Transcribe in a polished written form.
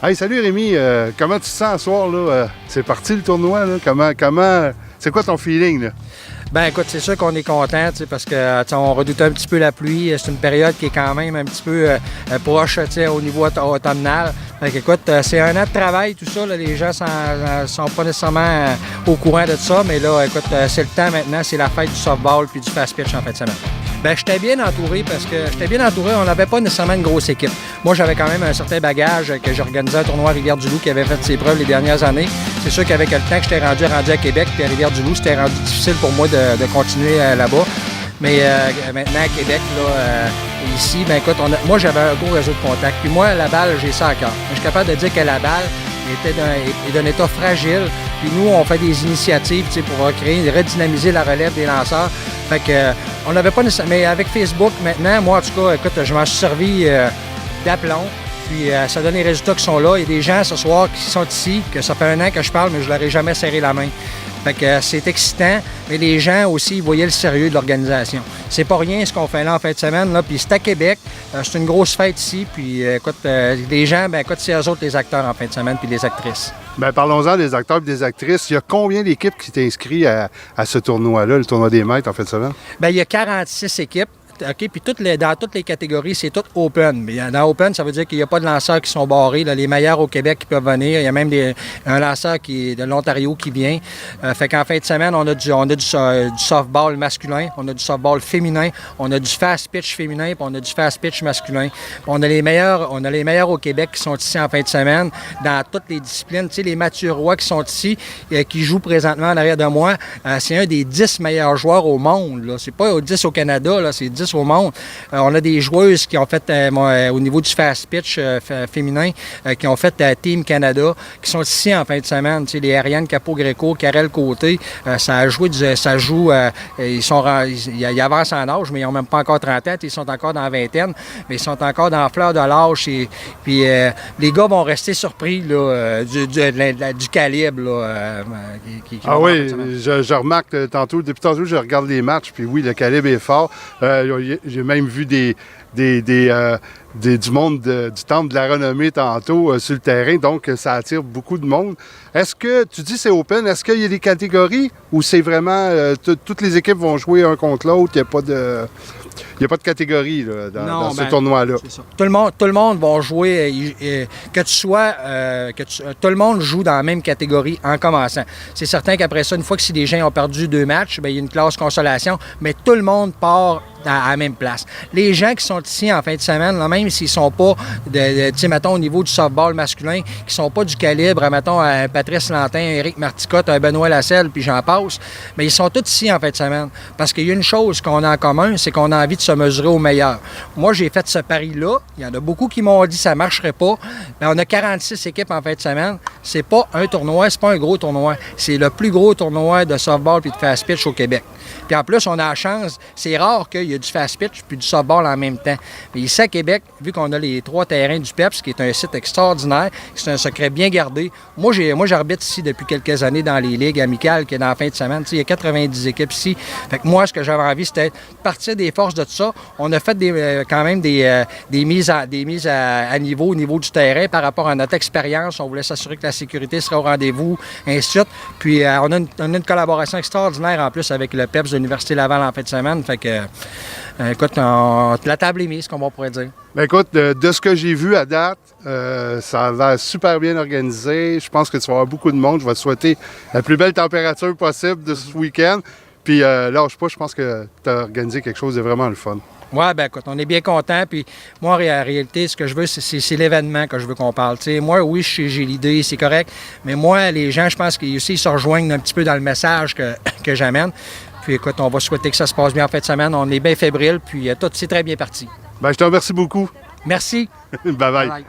Hey, salut Rémi, comment tu te sens ce soir, là? C'est parti le tournoi, là? C'est quoi ton feeling, là? Ben écoute, c'est sûr qu'on est content parce que on redoutait un petit peu la pluie. C'est une période qui est quand même un petit peu proche au niveau automnal. Fait qu'écoute, c'est un an de travail, tout ça. Là, les gens sont pas nécessairement au courant de ça, mais là, écoute, c'est le temps maintenant, c'est la fête du softball puis du fast pitch en fin de semaine. Ben, j'étais bien entouré on n'avait pas nécessairement une grosse équipe. Moi, j'avais quand même un certain bagage que j'organisais un tournoi à Rivière-du-Loup qui avait fait ses preuves les dernières années. C'est sûr qu'avec le temps que j'étais rendu à Québec puis à Rivière-du-Loup, c'était rendu difficile pour moi de continuer là-bas. Mais maintenant, à Québec, là, ici, ben écoute, moi, j'avais un gros réseau de contacts. Puis moi, la balle, j'ai ça à cœur. Je suis capable de dire que la balle est d'un état fragile. Puis nous, on fait des initiatives pour redynamiser la relève des lanceurs. Fait que on n'avait pas nécessairement... Mais avec Facebook, maintenant, moi, en tout cas, écoute, je m'en suis servi d'aplomb. Puis ça donne les résultats qui sont là. Il y a des gens ce soir qui sont ici, que ça fait un an que je parle, mais je leur ai jamais serré la main. Fait que c'est excitant, mais les gens aussi voyaient le sérieux de l'organisation. C'est pas rien ce qu'on fait là en fin de semaine, là. Puis c'est à Québec, c'est une grosse fête ici. Puis écoute, les gens, ben écoute, c'est eux autres les acteurs en fin de semaine, puis les actrices. Ben parlons-en des acteurs et des actrices. Il y a combien d'équipes qui t'inscrivent à ce tournoi-là, le tournoi des maîtres en fin de semaine? Bien, il y a 46 équipes. OK, puis dans toutes les catégories, c'est tout open. Mais dans open, ça veut dire qu'il n'y a pas de lanceurs qui sont barrés. Là, les meilleurs au Québec qui peuvent venir. Il y a même un lanceur qui est de l'Ontario qui vient. Fait qu'en fin de semaine, on a du softball masculin, on a du softball féminin, on a du fast pitch féminin, puis on a du fast pitch masculin. On a les meilleurs au Québec qui sont ici en fin de semaine dans toutes les disciplines. Tu sais, les Mathieu Roy qui sont ici, qui jouent présentement en arrière de moi, c'est un des 10 meilleurs joueurs au monde. Là. C'est pas 10 au Canada, là, c'est 10 au monde. On a des joueuses qui ont fait, au niveau du fast pitch féminin, qui ont fait Team Canada, qui sont ici en fin de semaine. Tu sais, les Ariane Capo-Greco, Karel Côté, ils avancent en âge, mais ils n'ont même pas encore 30 ans. Ils sont encore dans la vingtaine, mais ils sont encore dans la fleur de l'âge. Puis les gars vont rester surpris là, du calibre là, Ah oui, je remarque tantôt, depuis tantôt, je regarde les matchs, puis oui, le calibre est fort. J'ai même vu du monde du Temple de la Renommée tantôt sur le terrain, donc ça attire beaucoup de monde. Est-ce que, tu dis c'est open, est-ce qu'il y a des catégories ou c'est vraiment, toutes les équipes vont jouer un contre l'autre, il n'y a pas de catégorie là, dans ce tournoi-là? C'est ça. Tout le monde va jouer, tout le monde joue dans la même catégorie en commençant. C'est certain qu'après ça, une fois que si des gens ont perdu 2 matchs, bien, il y a une classe consolation, mais tout le monde part à la même place. Les gens qui sont ici en fin de semaine, là, même s'ils ne sont pas, mettons, au niveau du softball masculin, qui ne sont pas du calibre, mettons, Patrice Lantin, Éric Marticotte, Benoît Lasselle, puis j'en passe, mais ils sont tous ici en fin de semaine. Parce qu'il y a une chose qu'on a en commun, c'est qu'on a envie de se mesurer au meilleur. Moi, j'ai fait ce pari-là. Il y en a beaucoup qui m'ont dit que ça ne marcherait pas. Mais on a 46 équipes en fin de semaine. C'est pas un tournoi, c'est pas un gros tournoi. C'est le plus gros tournoi de softball puis de fast pitch au Québec. Puis en plus, on a la chance, c'est rare qu'il y ait du fast pitch puis du softball en même temps. Mais ici à Québec, vu qu'on a les 3 terrains du PEPS, qui est un site extraordinaire, c'est un secret bien gardé. Moi, j'arbitre ici depuis quelques années dans les ligues amicales qui est dans la fin de semaine. Tu sais, il y a 90 équipes ici. Fait que moi, ce que j'avais envie, c'était de partir des forces de tout ça. On a fait quand même des mises à niveau au niveau du terrain par rapport à notre expérience. On voulait s'assurer que la sécurité serait au rendez-vous, ainsi de suite. Puis on a une collaboration extraordinaire en plus avec le PEPS de l'Université Laval en fin de semaine. Fait que, écoute, la table est mise, comme on pourrait dire. Bien, écoute, de ce que j'ai vu à date, ça va super bien organisé. Je pense que tu vas avoir beaucoup de monde. Je vais te souhaiter la plus belle température possible de ce week-end. Puis lâche pas, je pense que tu as organisé quelque chose de vraiment le fun. Oui, bien écoute, on est bien contents. Puis moi, en réalité, ce que je veux, c'est l'événement que je veux qu'on parle. T'sais, moi, oui, j'ai l'idée, c'est correct. Mais moi, les gens, je pense qu'ils se rejoignent un petit peu dans le message que j'amène. Puis écoute, on va souhaiter que ça se passe bien en fin de semaine. On est bien fébrile, puis tout, c'est très bien parti. Bien, je te remercie beaucoup. Merci. Bye bye.